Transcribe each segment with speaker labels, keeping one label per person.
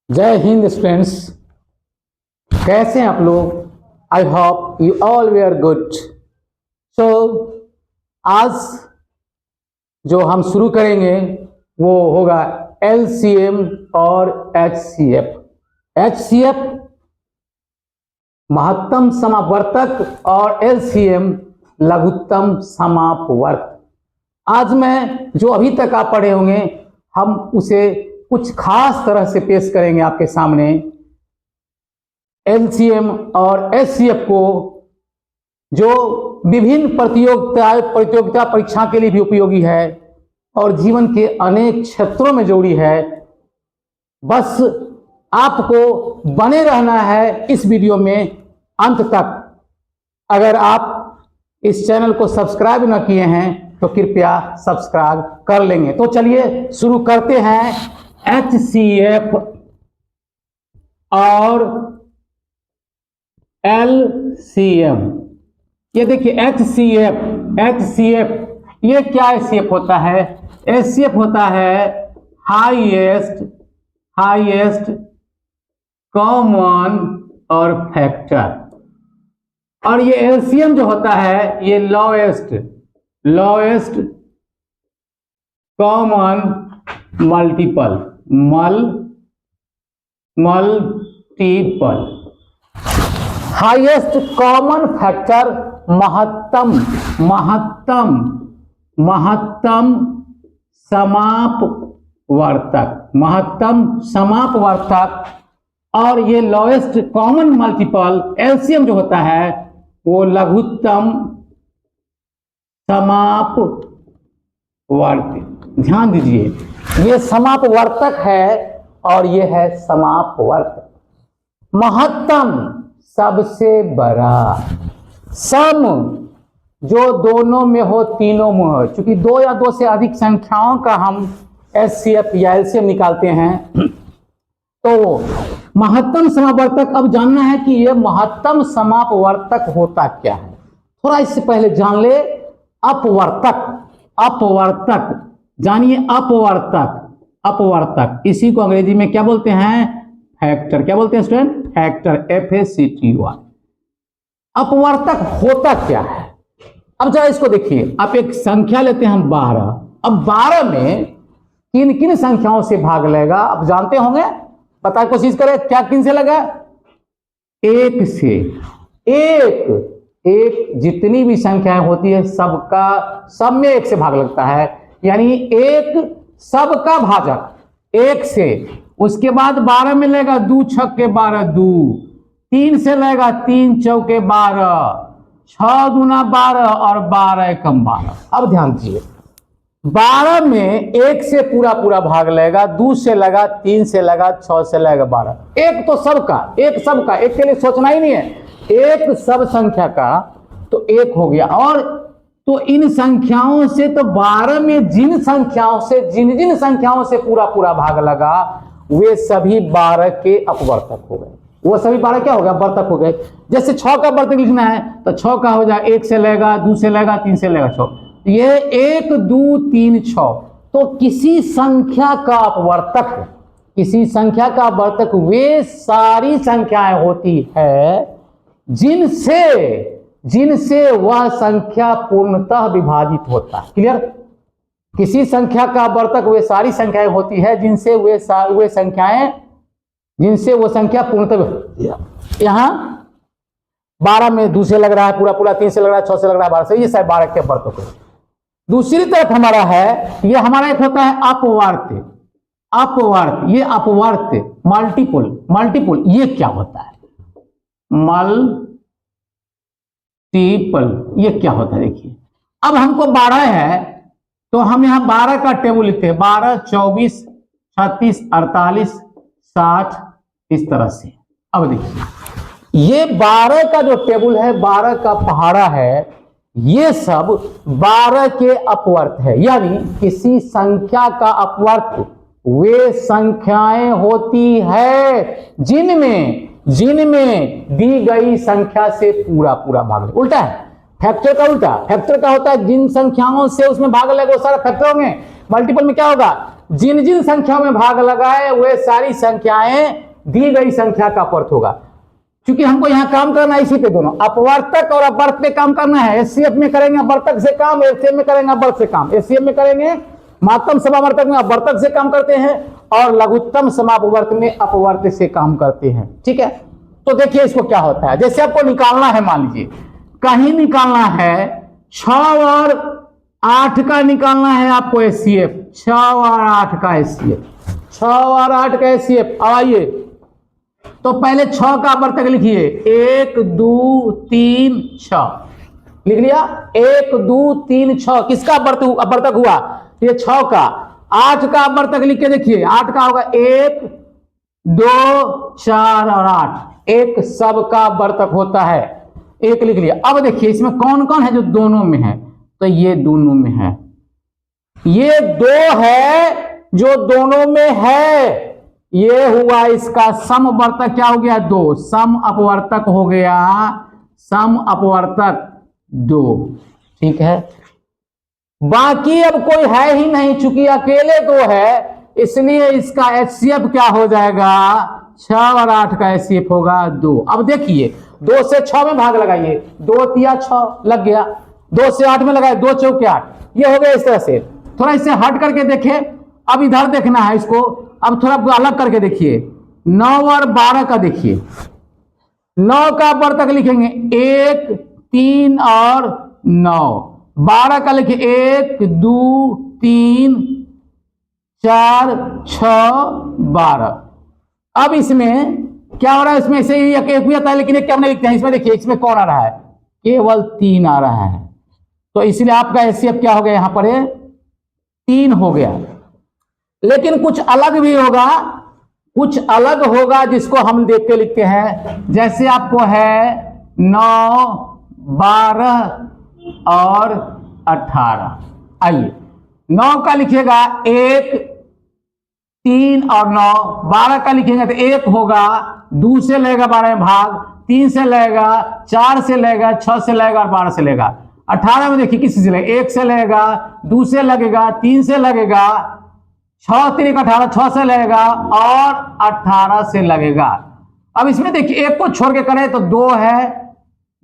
Speaker 1: जय हिंद स्टूडेंट्स, कैसे हैं आप लोग। I hope you all were good. So आज जो हम शुरू करेंगे वो होगा एलसीएम और एचसीएफ। एचसीएफ महत्तम समापवर्तक और एलसीएम लघुत्तम समापवर्तक। आज मैं जो अभी तक आप पढ़े होंगे हम उसे कुछ खास तरह से पेश करेंगे आपके सामने। एलसीएम और एचसीएफ को जो विभिन्न प्रतियोगिता परीक्षा के लिए भी उपयोगी है और जीवन के अनेक क्षेत्रों में जरूरी है। बस आपको बने रहना है इस वीडियो में अंत तक। अगर आप इस चैनल को सब्सक्राइब न किए हैं तो कृपया सब्सक्राइब कर लेंगे। तो चलिए शुरू करते हैं। एचसीएफ और एलसीएम। ये देखिए एचसीएफ ये क्या एचसीएफ होता है? एचसीएफ होता है हाईएस्ट कॉमन और फैक्टर, और ये एलसीएम जो होता है ये lowest common multiple. Highest common factor महत्तम समापवर्तक, और ये लोएस्ट कॉमन मल्टीपल एलसीएम जो होता है वो लघुत्तम समापवर्तक। ध्यान दीजिए, ये समापवर्तक है और ये है समापवर्तक। महत्तम सबसे बड़ा, सम जो दोनों में हो तीनों में हो। चूंकि दो या दो से अधिक संख्याओं का हम एचसीएफ या एलसीएम निकालते हैं तो महत्तम समापवर्तक। अब जानना है कि यह महत्तम समापवर्तक होता क्या है। थोड़ा इससे पहले जान ले अपवर्तक जानिए। अपवर्तक इसी को अंग्रेजी में क्या बोलते हैं? फैक्टर। क्या बोलते हैं स्टूडेंट? Factor, FACTOR। अपवर्तक होता क्या है? अब जरा इसको देखिए। आप एक संख्या लेते हैं हम 12। अब 12 में किन किन संख्याओं से भाग लेगा आप जानते होंगे। बता कोशिश करें, क्या किन से लगा? एक से। एक जितनी भी संख्याएं होती है सब में एक से भाग लगता है, यानी एक सबका भाजक एक से। उसके बाद 12 में लेगा 2 छक्के 12 2, 3 से लेगा 3 चौके 12, 6 दूना 12 और 12 एकम 12। अब ध्यान दीजिए, 12 में एक से पूरा भाग लेगा, 2 से लगा, 3 से लगा, 6 से लेगा 12। एक तो सबका, एक के लिए सोचना ही नहीं है। एक सब संख्या का तो एक हो गया। और तो इन संख्याओं से तो 12 में जिन संख्याओं से पूरा भाग लगा वे सभी 12 के अपवर्तक हो गए। वो सभी 12 क्या हो गया? वर्तक हो गए। जैसे 6 का वर्तक लिखना है तो 6 का हो जाए 1 से लेगा, 2 से लेगा, 3 से लेगा 6। ये 1 2 3 6। तो किसी संख्या का अपवर्तक, किसी संख्या का वर्तक वे सारी संख्याएं होती है जिनसे वह संख्या पूर्णतः विभाजित होता है। क्लियर? किसी संख्या का वर्तक वे सारी संख्याएं होती है जिनसे वो संख्या पूर्णतः। यहां 12 में 2 से लग रहा है पूरा, 3 से लग रहा है, 6 से लग रहा है 12 से, ये सब 12 के वर्तक है। दूसरी तरफ हमारा है, ये हमारा एक होता है अपवर्त। ये अपवर्त मल्टीपल ये क्या होता है? मल्टीपल ये क्या होता है? देखिए, अब हमको 12 है तो हम यहां 12 का टेबल लिखते हैं। 12 24 36 48 60 इस तरह से। अब देखिए, ये 12 का जो टेबल है, 12 का पहाड़ा है, ये सब 12 के अपवर्त है। यानी किसी संख्या का अपवर्त वे संख्याएं होती है जिनमें दी गई संख्या से पूरा भाग। उल्टा है फैक्टर का, उल्टा फैक्टर का होता है जिन संख्याओं से उसमें भाग लगेगा वो सारे फैक्टर होंगे। मल्टीपल में क्या होगा, जिन जिन संख्याओं में भाग लगाए वे सारी संख्याएं दी गई संख्या का अपवर्त होगा। क्योंकि हमको यहां काम करना है इसी पे, दोनों अपवर्तक और अपवर्त पे काम करना है। एचसीएफ में करेंगे अपवर्तक से काम, एचसीएफ में करेंगे अपवर्त से काम। एचसीएफ में करेंगे महत्तम समावर्तक में अपवर्तक से काम करते हैं और लघुत्तम समापवर्त में अपवर्त से काम करते हैं। ठीक है, तो देखिए इसको क्या होता है। जैसे आपको निकालना है, मान लीजिए कहीं निकालना है 6 और 8 का निकालना है आपको एचसीएफ, 6 और 8 का एचसीएफ, 6 और 8 का एचसीएफ। आइए तो पहले 6 का अपवर्तक लिखिए, 1 2 3 6 लिख लिया, 1 2 3 6 किसका अपवर्तक हुआ, ये 6 का। 8 का अपवर्तक लिख के देखिए, 8 का होगा 1 2 4 और 8, एक सबका अपवर्तक होता है, एक लिख लिया। अब देखिए इसमें कौन कौन है जो दोनों में है, तो ये दोनों में है, ये 2 है जो दोनों में है, ये हुआ इसका सम अपवर्तक। क्या हो गया, 2, सम अपवर्तक हो गया, सम अपवर्तक 2। ठीक है, बाकी अब कोई है ही नहीं, चूंकि अकेले 2 है इसलिए इसका एचसीएफ क्या हो जाएगा, 6 और 8 का एचसीएफ होगा 2। अब देखिए 2 से 6 में भाग लगाइए, 2 तिया 6 लग गया, 2 से 8 में लगाए, 2 चौके 8, ये हो गया इस तरह से। थोड़ा इससे हट करके देखें, अब इधर देखना है इसको, अब थोड़ा अलग करके देखिए, 9 और 12 का देखिए, 9 का अपवर्तक लिखेंगे 1 3 और 9, 12 का लिखिए 1 2 3 4 6 12। अब इसमें क्या हो रहा है, इसमें से एक भी आता है लेकिन एक क्या नहीं लिखते हैं। इसमें देखिए इसमें कौन आ रहा है, केवल 3 आ रहा है, तो इसलिए आपका एचसीएफ क्या हो गया, यहां पर 3 हो गया। लेकिन कुछ अलग भी होगा, कुछ अलग होगा जिसको हम देख के लिखते हैं। जैसे आपको है 9 12 और 18, आइए 9 का लिखिएगा 1 3 और 9, 12 का लिखेंगे तो 1 होगा, 2 से लेगा 12 में भाग, 3 से लेगा, 4 से लेगा, 6 से लेगा और 12 से लेगा। 18 में देखिए किसी से लेगा, 1 से लेगा, 2 से लगेगा, 3 से लगेगा, 6 3 18, 6 से लगेगा और 18 से लगेगा। अब इसमें देखिए 1 को छोड़ के करें तो 2 है,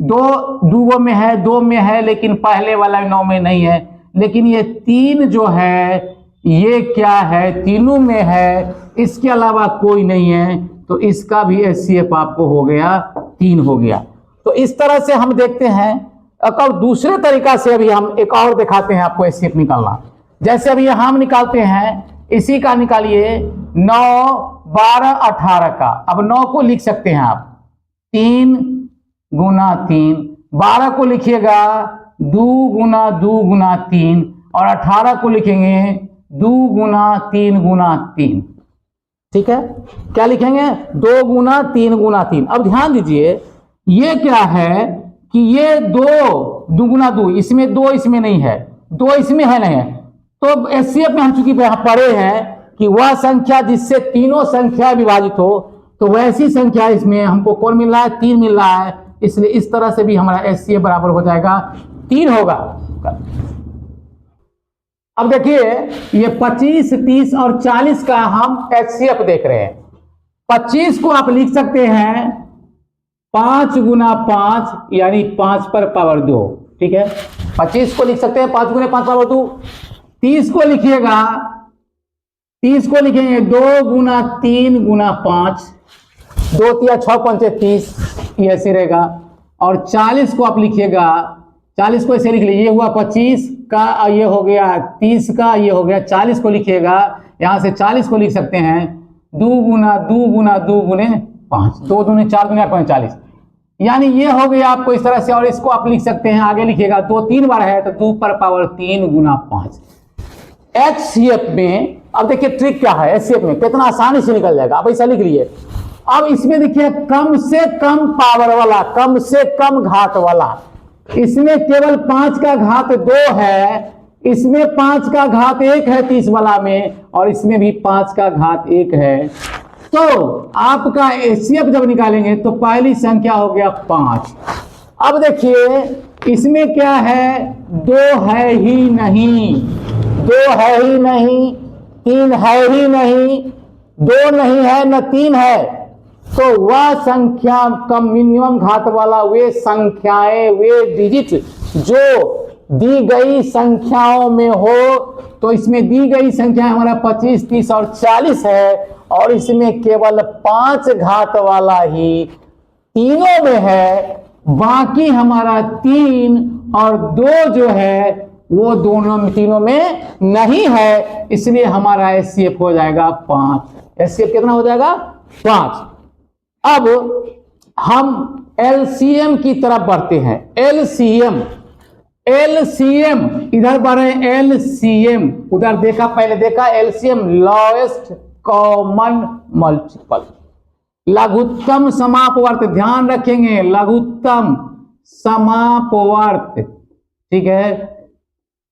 Speaker 1: 2 में है, 2 में है, लेकिन पहले वाला 9 में नहीं है। लेकिन ये 3 जो है ये क्या है, तीनों में है, इसके अलावा कोई नहीं है, तो इसका भी एचसीएफ आपको हो गया 3 हो गया। तो इस तरह से हम देखते हैं। और दूसरे तरीका से अभी हम एक और दिखाते हैं आपको एचसीएफ निकालना। जैसे अभी हम निकालते हैं, इसी का निकालिए 9 12 18 का। अब 9 को लिख सकते हैं आप 3 गुना 3, 12 को लिखिएगा 2 गुना 2 गुना 3 और 18 को लिखेंगे 2 गुना 3 गुना 3। ठीक है, क्या लिखेंगे, 2 गुना 3 गुना 3। अब ध्यान दीजिए ये क्या है कि ये 2 गुना 2, इसमें 2 इसमें नहीं है, 2 इसमें है नहीं है। तो एचसीएफ में हम चूंकि पढ़े हैं कि वह संख्या जिससे तीनों संख्या विभाजित हो, तो वैसी संख्या इसमें हमको कौन मिल रहा है, 3 मिल रहा है। इसलिए इस तरह से भी हमारा एचसीएफ बराबर हो जाएगा 3 होगा। अब देखिए ये 25 30 और 40 का हम एचसीएफ देख रहे हैं। 25 को आप लिख सकते हैं 5 गुना 5 यानी 5 पर पावर 2। ठीक है, 25 को लिख सकते हैं 5 गुना 5 पावर 2। 30 को लिखिएगा, 30 को लिखेंगे 2 गुना 3 गुना 5, 2 तिया 6 पंचे 30, ये ऐसे रहेगा। और 40 को आप लिखिएगा, 40 को ऐसे लिख लीजिए, ये हुआ 25 का, ये हो गया 30 का, ये हो गया 40 को लिखिएगा। यहां से 40 को लिख सकते हैं 2 गुना 2 गुना 2 गुने 5, 2 दूनी 4 गुना 8 40, यानी ये हो गया आपको इस तरह से। और इसको आप लिख सकते हैं, आगे लिखिएगा 2 3 बार है तो 2 पर पावर 3 गुना 5। एचसीएफ में अब देखिए ट्रिक क्या है, एचसीएफ में कितना आसानी से निकल जाएगा। अब ऐसा लिख लिए। अब इसमें देखिए कम से कम पावर वाला, कम से कम घात वाला, इसमें केवल 5 का घात 2 है, इसमें 5 का घात 1 है 30 वाला में, और इसमें भी 5 का घात 1 है। तो आपका एचसीएफ जब निकालेंगे तो पहली संख्या हो गया 5। अब देखिए इसमें क्या है, 2 है ही नहीं, 2 है ही नहीं, 3 है ही नहीं, 2 नहीं है न 3 है, तो वह संख्या का मिनिमम घात वाला वे संख्याएं, वे डिजिट जो दी गई संख्याओं में हो, तो इसमें दी गई संख्या हमारा 25, 30 और 40 है, और इसमें केवल 5 घात वाला ही तीनों में है, बाकी हमारा 3 और 2 जो है वो तीनों में नहीं है, इसलिए हमारा एचसीएफ हो जाएगा 5। एचसीएफ कितना हो जाएगा? 5। अब हम एलसीएम की तरफ बढ़ते हैं। एलसीएम इधर बढ़े, एलसीएम उधर देखा, पहले देखा एलसीएम लॉएस्ट कॉमन मल्टीपल, लघुत्तम समापवर्त, ध्यान रखेंगे लघुत्तम समापवर्त, ठीक है,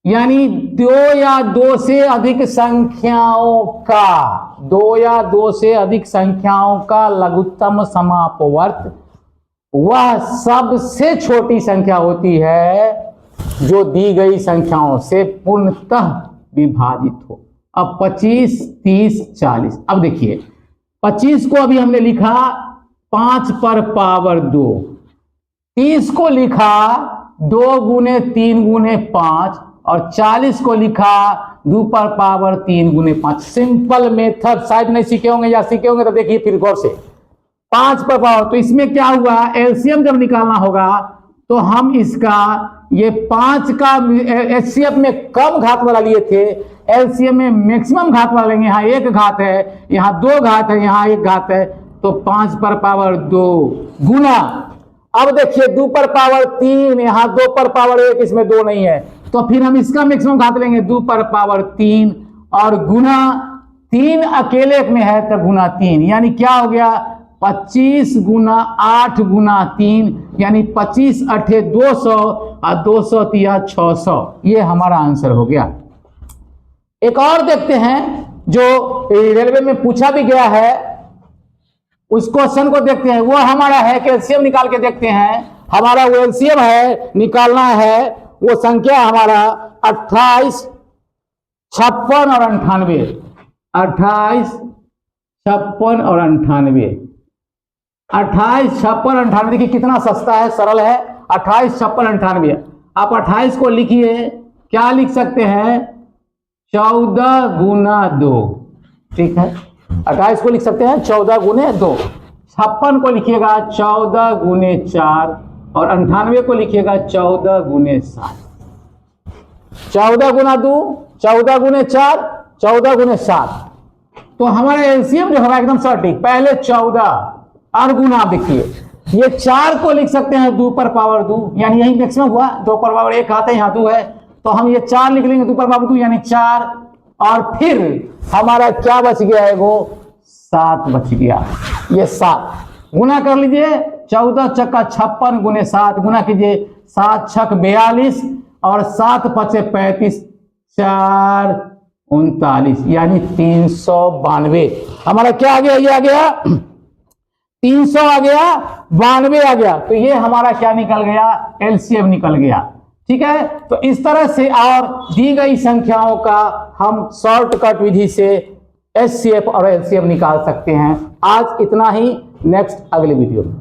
Speaker 1: यानी 2 या 2 से अधिक संख्याओं का, 2 या 2 से अधिक संख्याओं का लघुत्तम समापवर्त वह सबसे छोटी संख्या होती है जो दी गई संख्याओं से पूर्णतः विभाजित हो। अब 25, 30, 40, अब देखिए 25 को अभी हमने लिखा 5 पर पावर 2, 30 को लिखा 2 गुने 3 गुने 5, और 40 को लिखा 2 पर पावर 3 गुने 5। सिंपल मेथड शायद नहीं सीखे होंगे, या सीखे होंगे तो देखिए फिर गौर से। 5 पर पावर, तो इसमें क्या हुआ, एलसीएम जब निकालना होगा तो हम इसका ये 5 का एचसीएफ में कम घात वाला लिए थे, एलसीएम में मैक्सिमम घात वाला लेंगे। यहाँ 1 घात है, यहाँ 2 घात है, यहाँ 1 घात है, तो 5 पर पावर 2 गुना, अब देखिए 2 पर पावर 3, यहाँ 2 पर पावर 1, इसमें 2 नहीं है, तो फिर हम इसका मैक्सिमम घात लेंगे 2 पर पावर 3, और गुना 3 अकेले में है तो गुना 3, यानी क्या हो गया 25 गुना 8 गुना 3, यानी 25 8 200 और 200 तिया 600, ये हमारा आंसर हो गया। एक और देखते हैं जो रेलवे में पूछा भी गया है, उस क्वेश्चन को देखते हैं। वो हमारा है कि एलसीएम निकाल के देखते हैं। हमारा वो एलसीएम है, निकालना है, वो संख्या हमारा 28, 56 और 98, 28, 56 और 98, 28, 56 और 98। देखिए कितना सस्ता है, सरल है। 28, 56, 98। आप 28 को लिखिए, क्या लिख सकते हैं 14 गुना 2, ठीक है, 28 को लिख सकते हैं 14 गुने 2। 56 को लिखिएगा 14 गुने 4, और 98 को लिखिएगा 14 गुने 7। 14 गुना 2, 14 गुने 4, 14 गुने 7। तो हमारा एलसीएम जो होगा एकदम सटीक, पहले 14 और गुना, देखिए ये 4 को लिख सकते हैं 2 पर पावर 2, यानी यही मैक्सिमम हुआ, 2 पर पावर 1 आता है, यहाँ 2 है, तो हम ये 4 लिख लेंगे 2 पर पावर 2 यानी 4, और फिर हमारा क्या बच गया है, वो 7 बच गया। ये 7 गुना कर लीजिए, 14 चक्का 56 गुने 7 गुना कीजिए, 7 छक 42 और 7 पचे 35, 4 39, यानी 392। हमारा क्या आ गया, ये आ गया 300 आ गया, 92 आ गया, तो ये हमारा क्या निकल गया, एलसीएम निकल गया। ठीक है, तो इस तरह से और दी गई संख्याओं का हम शॉर्टकट विधि से एचसीएफ और एलसीएम निकाल सकते हैं। आज इतना ही, नेक्स्ट अगले वीडियो में।